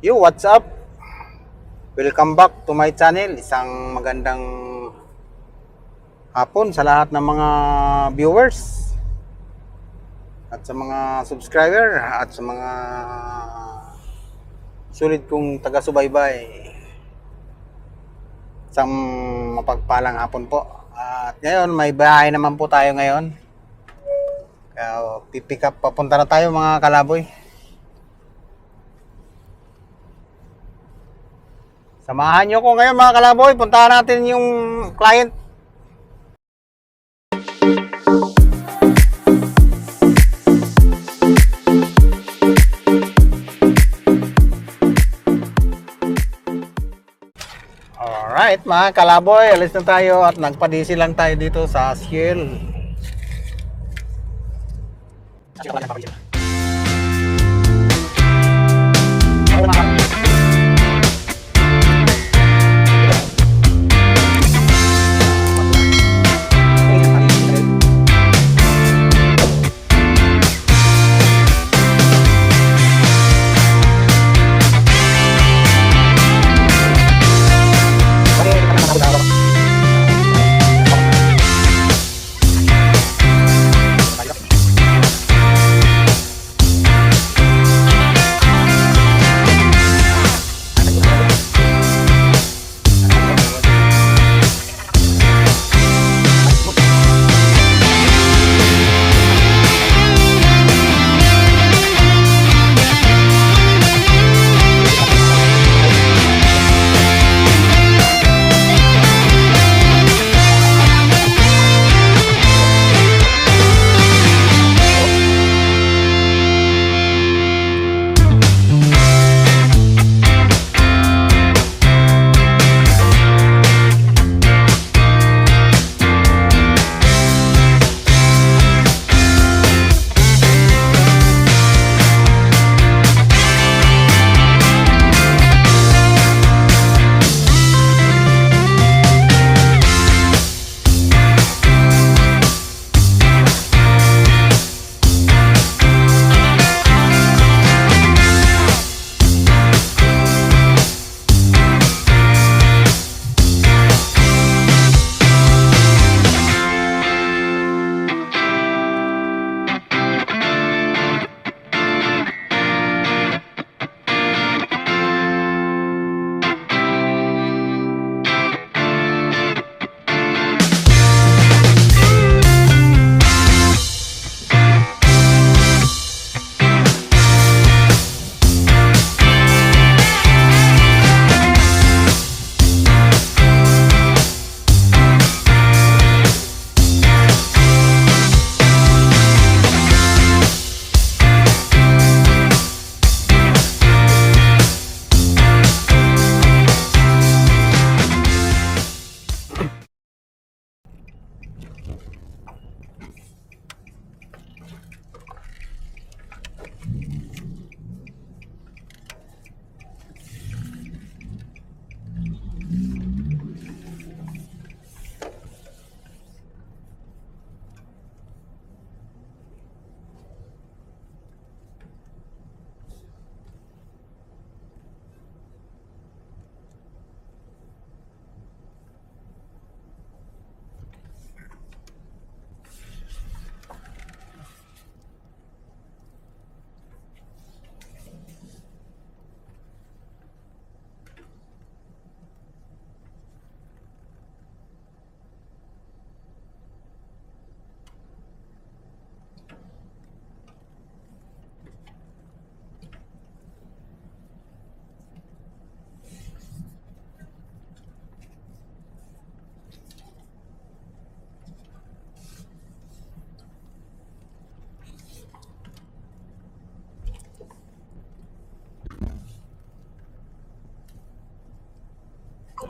Yo, what's up? Welcome back to my channel. Isang magandang hapon sa lahat ng mga viewers at sa mga subscriber at sa mga sulit kong taga-subaybay. Isang mapagpalang hapon po. At ngayon, may bahay naman po tayo ngayon. Kaya pipick up, papunta na tayo mga kalaboy. Samahan nyo ko ngayon mga kalaboy. Puntahan natin yung client. Alright mga kalaboy, alis na tayo at nagpadisi lang tayo dito sa Shell.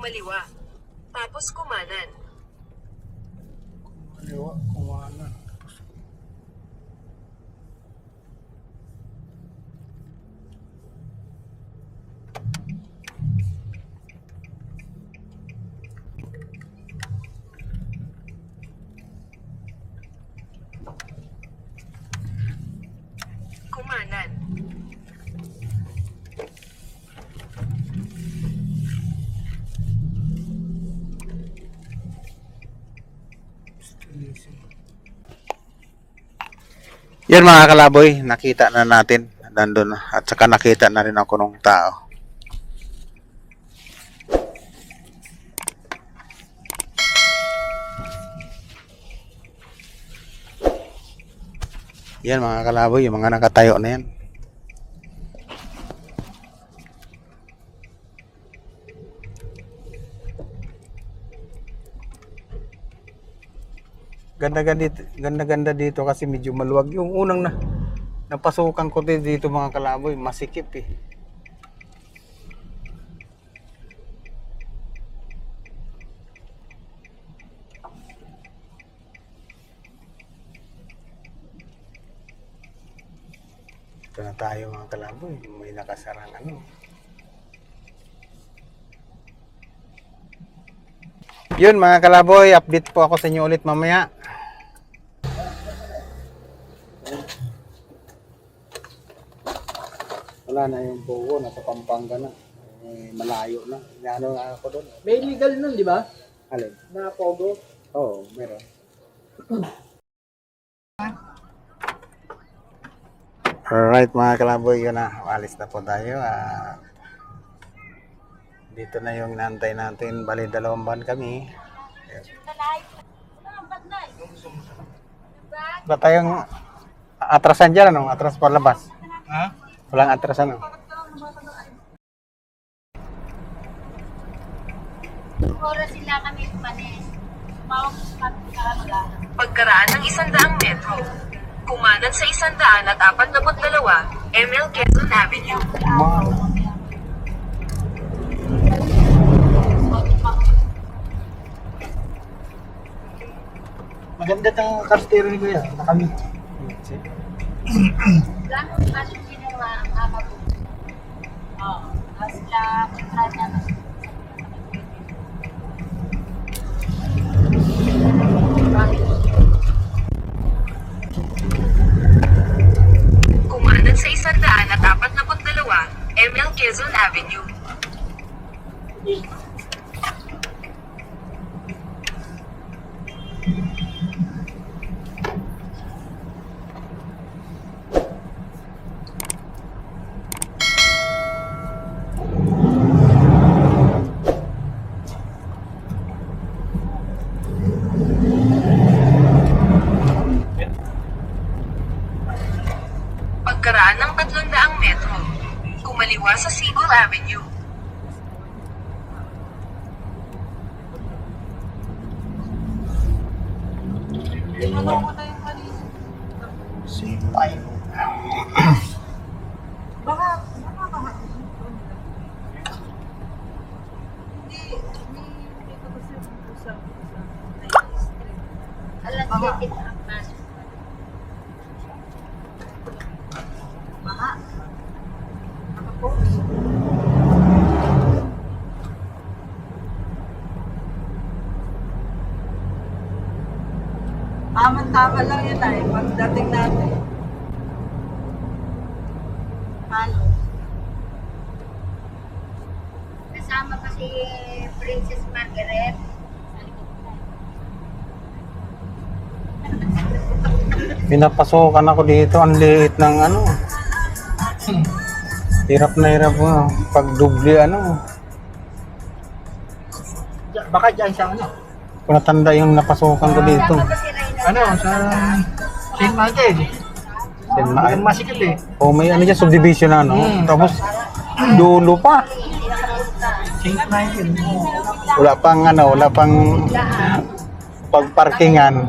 Kumaliwa. Tapos kumanan. Kumaliwa, kumanan. Kumanan. Yan mga kalaboy, nakita na natin nandun at saka nakita na rin ako ng tao. Yan mga kalaboy, yung mga nakatayo na yan. Ganda-ganda dito kasi medyo maluwag. Yung unang napasukan ko dito mga kalaboy, masikip eh. Ito na tayo mga kalaboy, may nakasarang ano. Yun mga kalaboy, update po ako sa inyo ulit mamaya. Wala na yung buo, nasa Pampanga na. Malayo na. Ano nga ako doon. May legal nun, di ba? Alin? Na Pogo. Oo, meron. Alright mga kalaboy, yun na. Alis na po tayo. Dito na yung inaantay natin. Bali 2 buwan kami. Wala tayong atrasan dyan, ano? Atras palabas. Ha? Walang atrasan, ano? Oras sila kami panis. Tumawag sa kanila. Pagkaraan ng 100 metro. Kumanan sa 142 ML Quezon Avenue. Maganda ng karstero ni Kuya. Nakami. Gano'n kasi ginawa ang ama ko. Oo. Tapos lang, kanya na. Kumanan sa 142 ML Quezon Avenue. Pagkaraan ng 300 metro. Kumaliwa sa Sigol Avenue. Simpay. Alas 7 ang pasok. Baka. Tama-tama lang yun ay pagdating natin. Paano? Kasama pa si Princess Margaret. Pinapasokan ako dito. Ang liit ng ano. Hirap na hirap mo. Pag dubli ano. Baka dyan sa ano? Kung natanda yung napasukan ko dito. Kasama pa si Reyna. Ano? Sa St. Michael. Ang masikip eh. O may ano dyan, subdivision na ano. Tapos dulo pa. St. Michael. Wala pang ano, wala pang pagparkingan.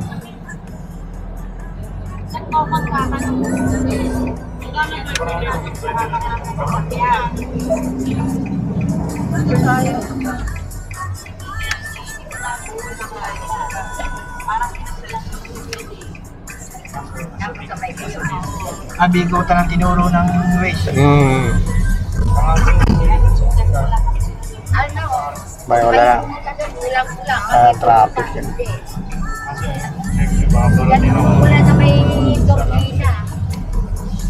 Abigutan ang tinuro ng Waze. Ano? Bay, wala lang. Kulang-kulang. Traffic yan. Yan ang mula na may Dorgina.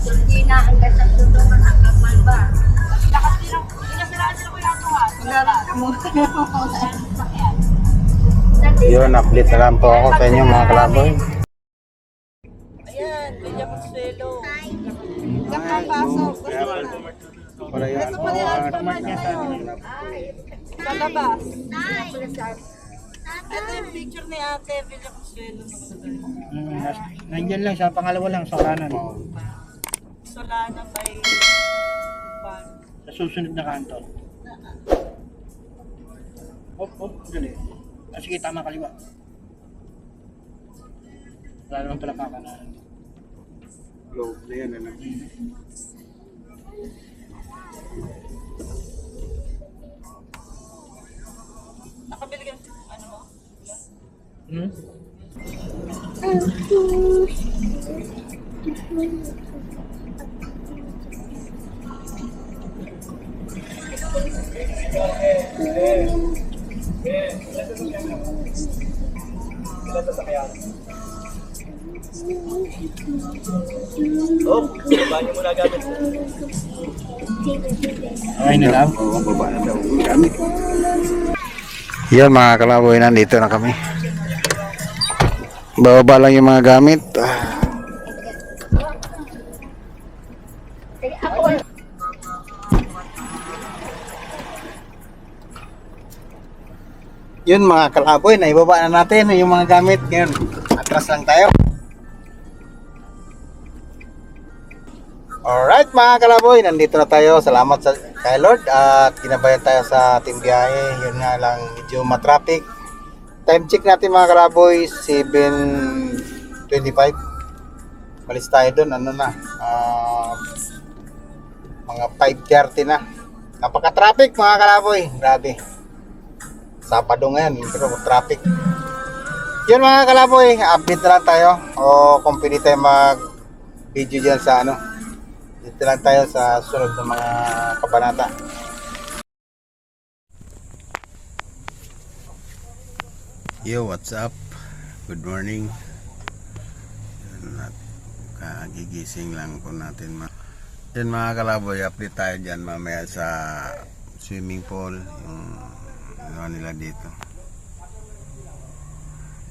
Dorgina hanggang sa Tutuman hanggang Malba. Yun, update na lang po ako sa inyo mga kalaboy. Ayan, Villa Consuelo. pala yung Ito pala yung smart niya sa amin. sa labas. Ito yung picture ni Ate Villa Consuelo. Nandyan lang, sa pangalawa lang, sa kanan. Solana by Pan. Sa susunod na kanto. Hop, dali. Sige, tama kaliwa. Wala naman pala kakanan. Globe na yan, ano? Nakabili ka ano mo? Hmm? Okay na lang. Oo, baba na daw ang gamit. Yan mga kalaboy, nandito na kami. Bababa lang yung mga gamit. Yun mga kalaboy, naibaba na natin yung mga gamit. Ngayon, atras lang tayo. Alright mga kalaboy, nandito na tayo. Salamat sa kay Lord at ginabayan tayo sa ating biyahe. Yun nga lang, medyo matraffic. Time check natin mga kalaboy, 7:25. Malis tayo dun, ano na, mga 5:30 na. Napaka-traffic mga kalaboy, grabe. Sabado ngayon, pero traffic. Yun mga kalaboy, update na lang tayo. O kung pwede tayo mag-video dyan sa ano. Dito lang tayo sa sunod ng mga kabanata. Yo, what's up? Good morning. Kagigising lang po natin. Yan mga kalaboy, update tayo dyan mamaya sa swimming pool. Yung ano nila dito.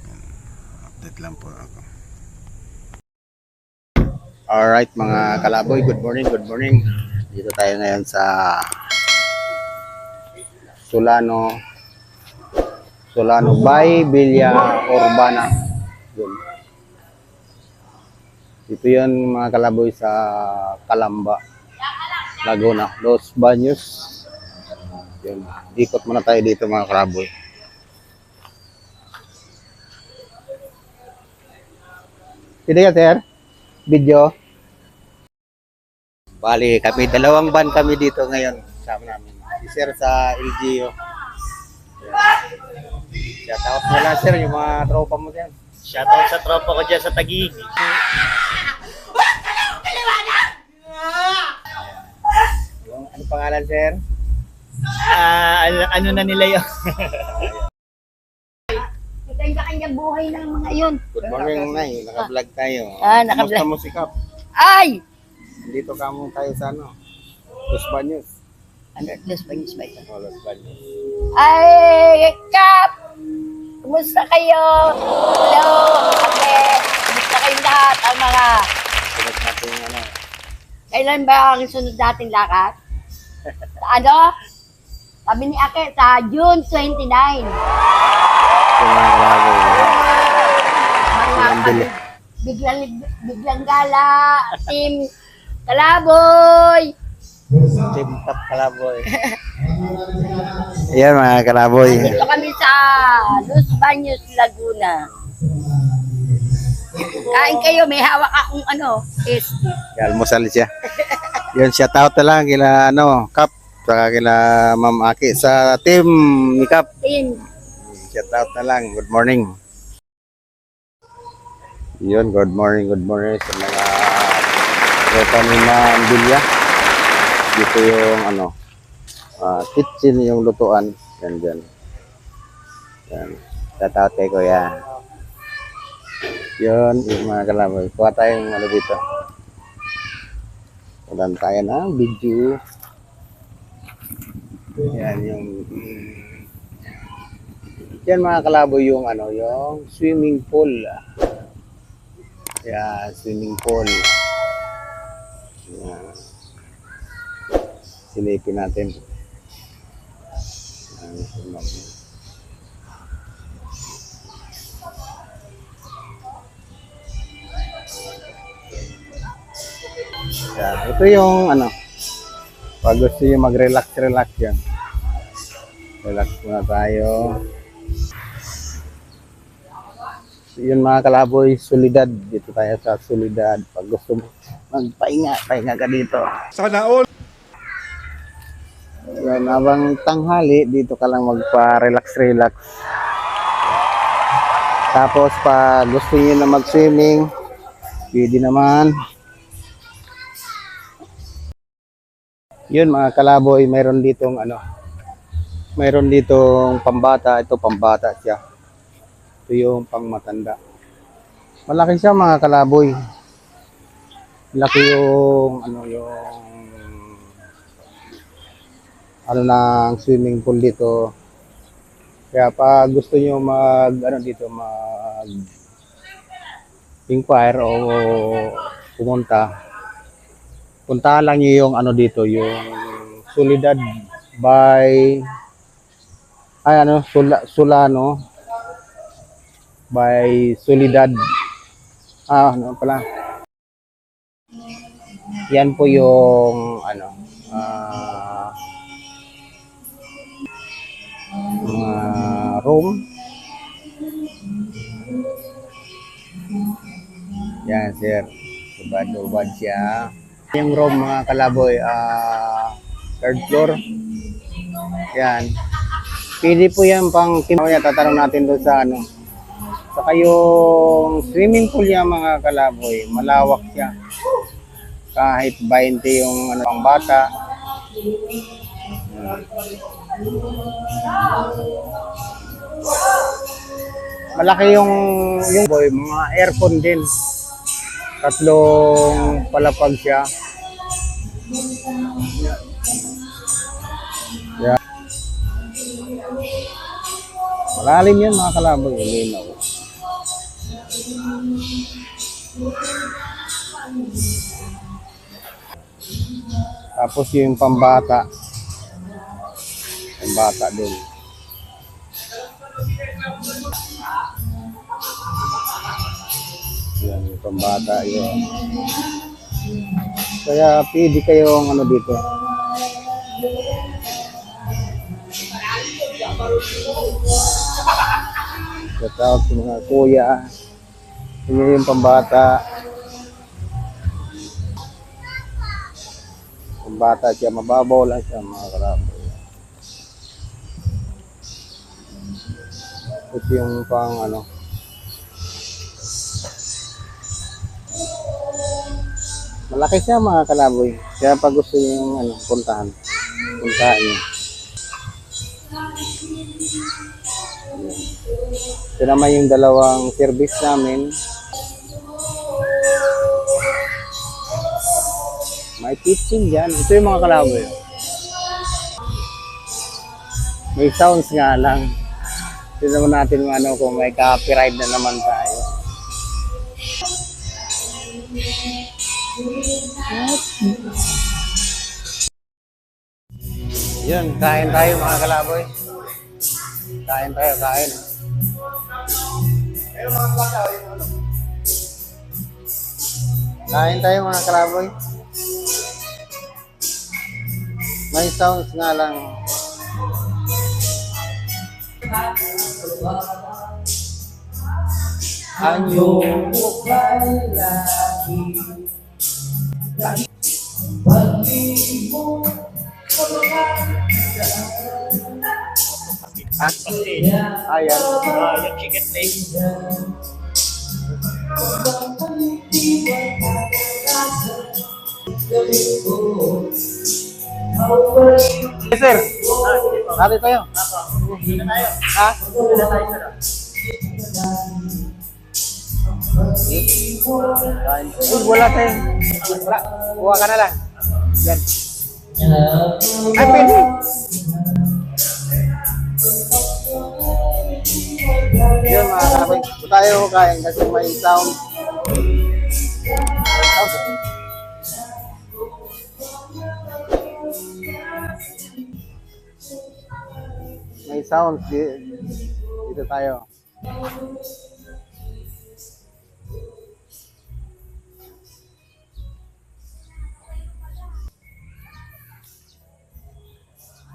Yan, update lang po ako. Alright mga kalaboy, good morning, good morning. Dito tayo ngayon sa Solano by Villa Urbana. Yun. Ito yan mga kalaboy sa Calamba, Laguna, Los Baños. Yun. Ikot muna tayo dito mga kalaboy. Pwede ka sir? Video. Bali, kami dalawang van kami dito ngayon. Sama namin. Si sir sa LGU. Shoutout mo lang sir, yung mga tropa mo dyan. Shoutout sa tropa ko dyan sa Taguig. Ano pangalan sir? Ano na nila yun? Kanya-kanya buhay ng mga yun. Good morning Nay, naka-vlog tayo. Naka-vlog. Kamusta mo sikap? Ay! Dito kamo tayo sa ano? Los Baños. Ano, Los Baños ba ito? Oh, Los Baños. Ay, Kap! Kumusta kayo? Hello, ate. Kumusta kayong lahat? Ang mga... Sunod natin yung ano. Kailan ba ang sunod nating lakad? Sa ano? Sabi ni Ake, sa June 29. Yung mga kalaboy. Mga biglang gala, team Kalaboy. Team Top Kalaboy. Yan mga kalaboy. Dito kami sa Los Baños, Laguna. Kain kayo, may hawak akong ano, is. Almusal siya. Yun, shout out na lang kila ano, Kap, saka kila Ma'am Aki sa team ni Kap. Team. Shout out na lang. Good morning. Yun, good morning sa mga tropa ni Ma'am Bilya. Dito yung ano, kitchen yung lutuan. Yan dyan. Yan. Shout out kay Kuya. Yun, yung mga kalaboy. Kuha tayong ano dito. Kuhan tayo ng video. Yan yung yan mga kalaboy yung ano, yung swimming pool. Yan, swimming pool. Yan. Silipin natin. Yan. Ito yung ano, pag gusto nyo mag-relax yan. Relax muna tayo. Yun mga kalaboy, Solidad. Dito tayo sa Solidad. Pag gusto mo magpahinga, pahinga ka dito. Sana all. Yan, habang tanghali, dito ka lang magpa-relax. Tapos pag gusto niyo na mag-swimming, pwede naman. Yun mga kalaboy, mayroon ditong pambata. Ito pambata siya. Ito yung pangmatanda. Malaki siya mga kalaboy. Laki yung ng swimming pool dito. Kaya pag gusto niyo mag inquire o punta lang niyo yung dito, yung Solidad by Solano by Solidad. Ano pala? Yan po yung room. Yan sir, subad siya. Yung room mga kalaboy, third floor. Yan. Pwede po yan pang tatanong natin doon sa Saka yung swimming pool niya mga kalaboy, malawak siya. Kahit 20 yung pang bata. Malaki yung boy, mga aircon din. 3 palapag siya. Yeah. Malalim yan mga kalaboy, linaw. Tapos yung pambata. Pambata din. Yan, yung pambata yun. Kaya pwede kayong dito. Shout out sa mga kuya. Yun yung pambata. Pambata siya, mababaw lang siya mga kalaboy. Ito yung pang malaki siya mga kalaboy. Kaya pag gusto niyo yung puntahan niyo. Ito naman yung dalawang service namin. May kitchen dyan. Ito yung mga kalaboy. May sounds nga lang. Tignan natin kung may copyright na naman tayo. Yun, kain tayo mga kalaboy. Kain. Kain tayo mga kalaboy. May sounds nga lang. Anyo ayan. Yung chicken leg. Yes, sir. Dali tayo. Ha? Wala tayo. Wala. Kuha ka na lang. Yan. Ay, pwede. Yun mga kalaboy. Ito tayo kain kasi may sound. May sound. May sound. Dito tayo.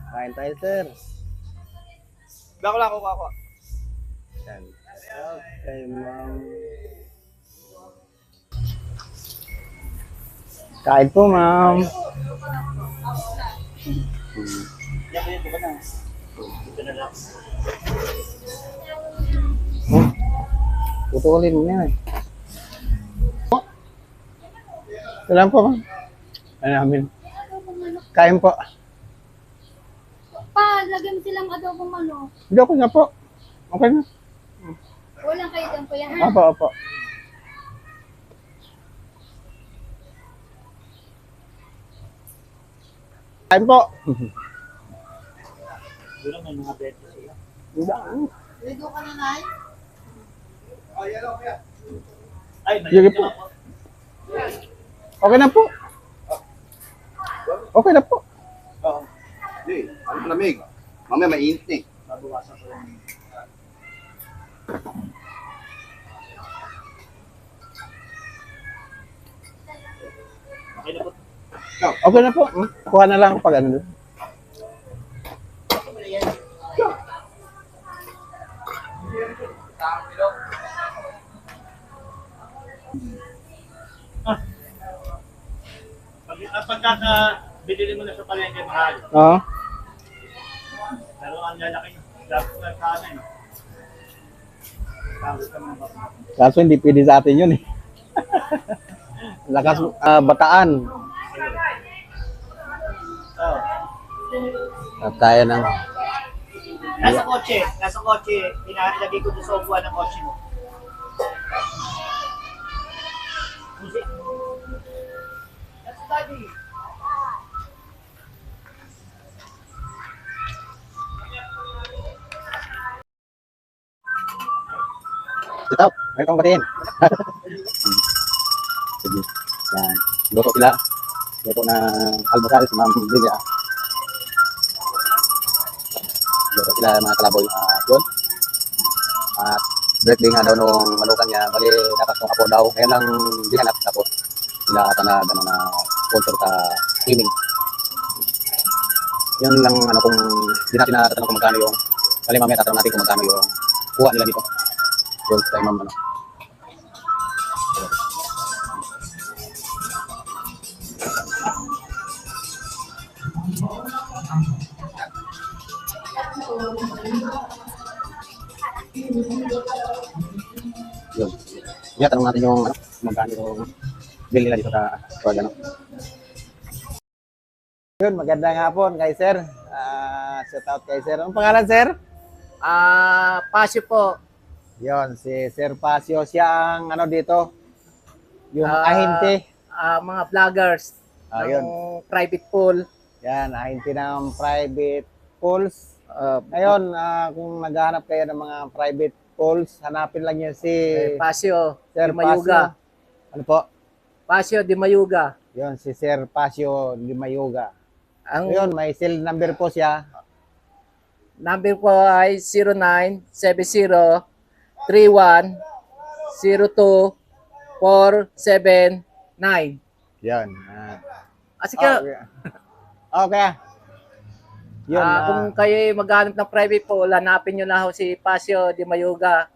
Kain tayo, sir. Bako lang ako. Yan. Okay, ma'am. Kain po, ma'am. Putulin mo yan eh. Kailan po, ma'am? Ano namin? Kain po. Pa, lagyan mo silang adobong manok. Hindi, okay na po. Okay na. Walang kayo dyan po yan, ha? Opo, opo. Kain po. Doon may mga beto sila. Ligo ka na, Nay? Ay, Sige po. Okay na po. Okay na po. Oo. Hindi, ang lamig. Mamaya mainit eh. Babawasan ko yung... Okay na po. Okay na po. Kuha na lang pag ano. Pagkaka binili mo na sa palengke, mahal. Oo. Pero ang lalaki nyo. Dapat na sa amin. Tapos ka mga bata. Kaso hindi pwede sa atin yun eh. Lakas bataan. Oo. At tayo ng Nasa kotse, inalagay ko doon sa upuan ng kotse mo. Music. That's daddy. Stop. May kang batiin. Sige. Yan. Luto sila. Luto na almusal si Ma'am Lilia. Luto sila mga kalaboy. Yun. At birthday nga daw nung malukan niya. Bali, dapat nung apo daw. Ngayon lang dihanap. Tapos sila ata na gano'n na sponsor sa streaming. Yun lang ano kung hindi natin natatanong kung magkano yung bali mamaya tatanong natin kung magkano yung kuha nila dito. Gold kay Ma'am ano. Yun. Yeah, tanong natin yung ano, magkano yung bill nila dito sa store ano. Yun, magandang hapon kay sir. Shout out kay sir. Anong pangalan, sir? Pasyo po. Yon, si Sir Pasio, siya ang ano dito, yung ahente. Mga vloggers Ayun. ng private pool. Yan, ahente ng private pools. Ngayon, kung naghahanap kayo ng mga private pools, hanapin lang yun si Pasyo Sir Di Mayuga. Pasio. Ano po? Pasyo Di Mayuga. Yon, si Sir Pasio Limayuga. Ang Ayun, may cell number po siya. number ko ay 0970-3102-479. Yan. Sige, Okay. Yun, kung kayo maghanap ng private pool, hanapin nyo na ho si Pasyo Di Mayuga.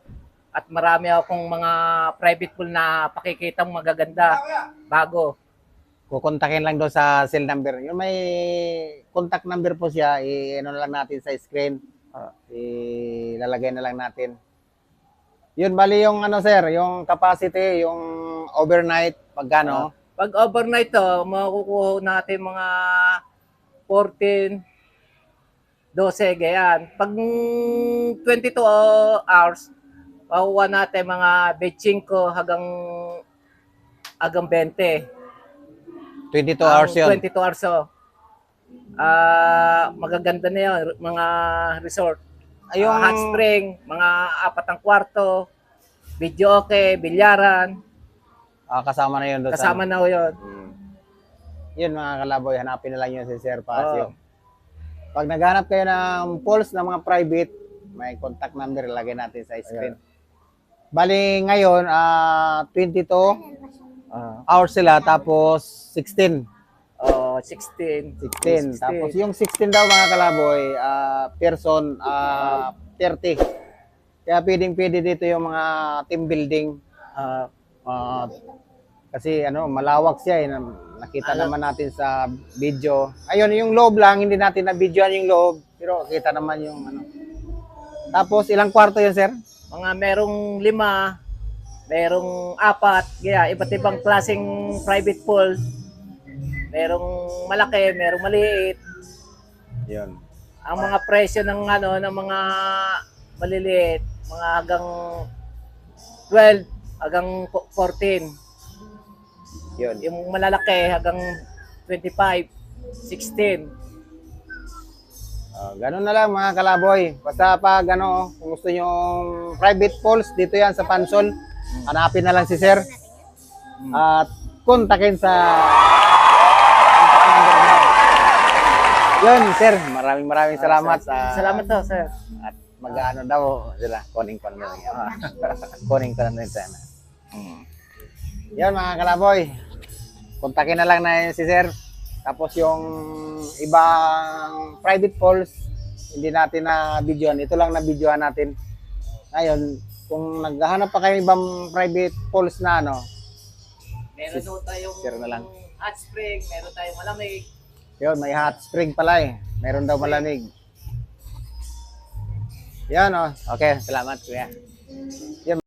At marami akong mga private pool na pakikitang magaganda bago. kukontakin lang doon sa cell number. Yung may contact number po siya, i-ano lang natin sa screen. Ilalagay na lang natin. Yun, bali yung ano sir, yung capacity, yung overnight, pagkano? Pag overnight to, makukuha natin mga 14, 12, ganyan. Pag 22 hours, makukuha natin mga 25 hanggang 20. 22 hours yun. 22 hours. Magaganda na yun, mga resort. Yung Hot spring, mga 4 kwarto, video okay, bilyaran. kasama na yun doon Kasama na ho yun. Yun mga kalaboy, hanapin na lang yun si Sir Pasio. Pag naghanap kayo ng pools na mga private, may contact number ilagay natin sa screen. Bali ngayon, 22 hours sila, tapos 16. 16. 16. Tapos yung 16 daw mga kalaboy, person 30. Kaya pwede dito yung mga team building. Kasi malawak siya eh. Nakita naman natin sa video. Ayun, yung loob lang, hindi natin na-videoan yung loob. Pero kita naman yung Tapos ilang kwarto yun, sir? Mga merong 5, merong 4, kaya iba't ibang klaseng private pool. Merong malaki, merong maliit. Yun. Ang mga presyo ng ng mga maliliit, mga hanggang 12 hanggang 14. Yun. Yung malalaki hanggang 25, 16. Ganun na lang mga kalaboy. Basta pag kung gusto nyo private pools, dito yan sa Pansol. Hanapin na lang si sir. At kontakin sa contact number niya. Yun, sir. Maraming salamat. Salamat to, sir. At mag-ano daw sila. Kuning ko na lang. Kuning ko na lang sana. Yan mga kalaboy. Kontakin na lang na si sir. Tapos yung ibang private pools, hindi natin na videoan. Ito lang na videoan natin. Ngayon, kung naghahanap pa kayo ibang private pools na Meron daw tayong share na lang. hot spring, meron tayong malamig. Yun, may hot spring pala eh. Meron daw malamig. Yan Okay, salamat kuya. Yan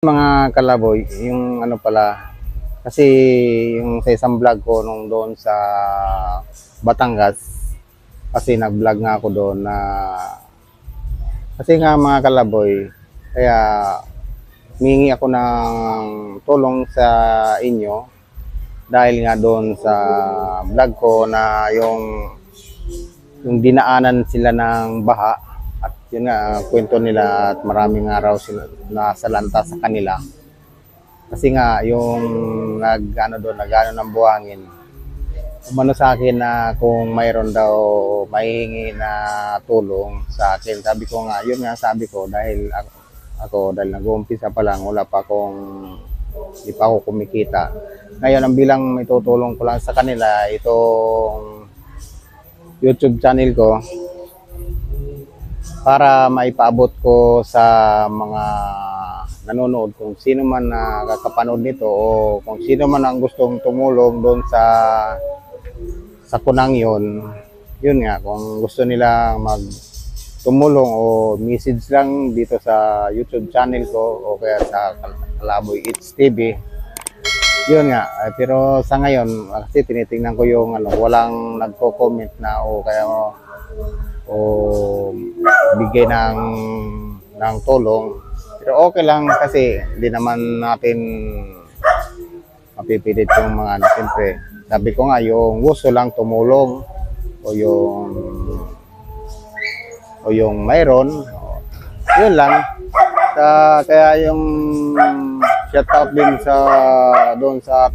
mga kalaboy, yung pala, kasi yung sa isang vlog ko nung doon sa Batangas, kasi nag-vlog nga ako doon na, kasi nga mga kalaboy, kaya humingi ako ng tulong sa inyo dahil nga doon sa vlog ko na yung dinaanan sila ng baha at yun nga kwento nila at maraming araw sila nasalanta sa kanila kasi nga yung nagano ng buhangin umano sa akin na kung mayroon daw mahihingi na tulong sa akin. Sabi ko nga, yun nga sabi ko dahil ako dahil nag-uumpisa pa lang, wala pa hindi pa ako kumikita. Ngayon, ang bilang may tutulong ko lang sa kanila, itong YouTube channel ko para maipaabot ko sa mga nanonood, kung sino man na kakapanood nito o kung sino man ang gustong tumulong doon sa kunang yun nga, kung gusto nila tumulong o message lang dito sa YouTube channel ko o kaya sa Kalaboy Eats TV. Yun nga, pero sa ngayon kasi tinitingnan ko yung walang nagko-comment na o kaya o bigay ng tulong. Pero okay lang kasi hindi naman natin mapipilit yung mga siyempre. Sabi ko nga, yung gusto lang tumulong o yung mayroon, yun lang. Kaya yung shout out din doon sa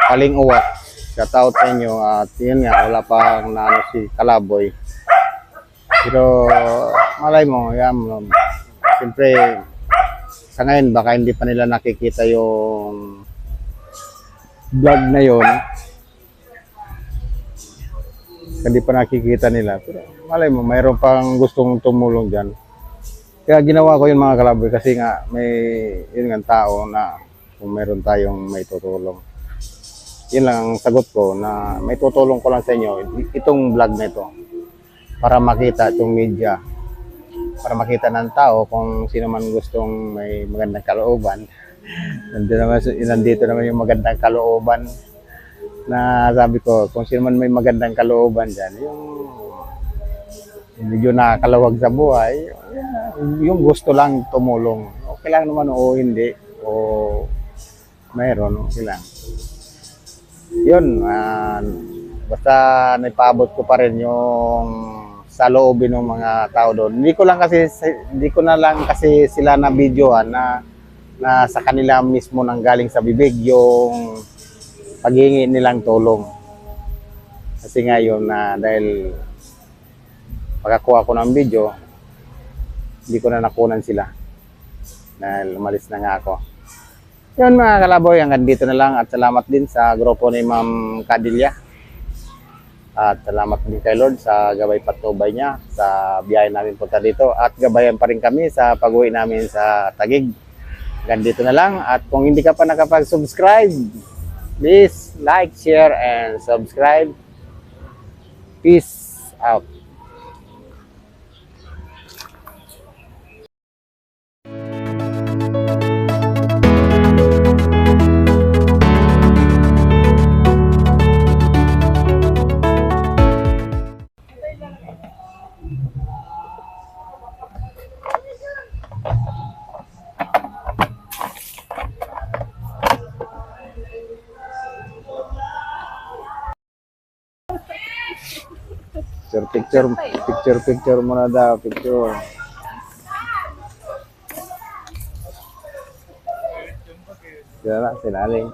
Paling Uwat. Shout out sa inyo at yun nga, wala pang si Kalaboy. Pero malay mo, siyempre sa ngayon baka hindi pa nila nakikita yung vlog na yun. Hindi pa nakikita nila. Pero malay mo, mayroon pang gustong tumulong dyan. Kaya ginawa ko yun mga Kalaboy kasi nga may yun nga tao na kung mayroon tayong may tutulong. Yun lang ang sagot ko na may tutulong ko lang sa inyo itong vlog na ito para makita itong media. Para makita ng tao kung sino man gustong may magandang kalooban. Nandito naman yung magandang kalooban na sabi ko, kung sino man may magandang kalooban dyan, yung medyo nakakalawag sa buhay, yung gusto lang tumulong. Okay lang naman o hindi, o mayroon, okay lang. Yun, basta naipaabot ko pa rin yung sa loobin ng mga tao doon. Hindi ko na lang kasi sila na videoan na sa kanila mismo nang galing sa bibig yung paghingi nilang tulong. Kasi ngayon na dahil pagkakuha ko ng video, hindi ko na nakunan sila. Dahil umalis na nga ako. Yun mga kalaboy, hanggang dito na lang at salamat din sa grupo ni Ma'am Cadilla. At salamat din kay Lord sa gabay patnubay niya sa biyahe namin punta dito. At gabayan pa rin kami sa pag-uwi namin sa Taguig. Hanggang dito na lang. At kung hindi ka pa nakapag-subscribe, please like, share, and subscribe. Peace out. Picture muna daw, picture. Diyan na, sinaling.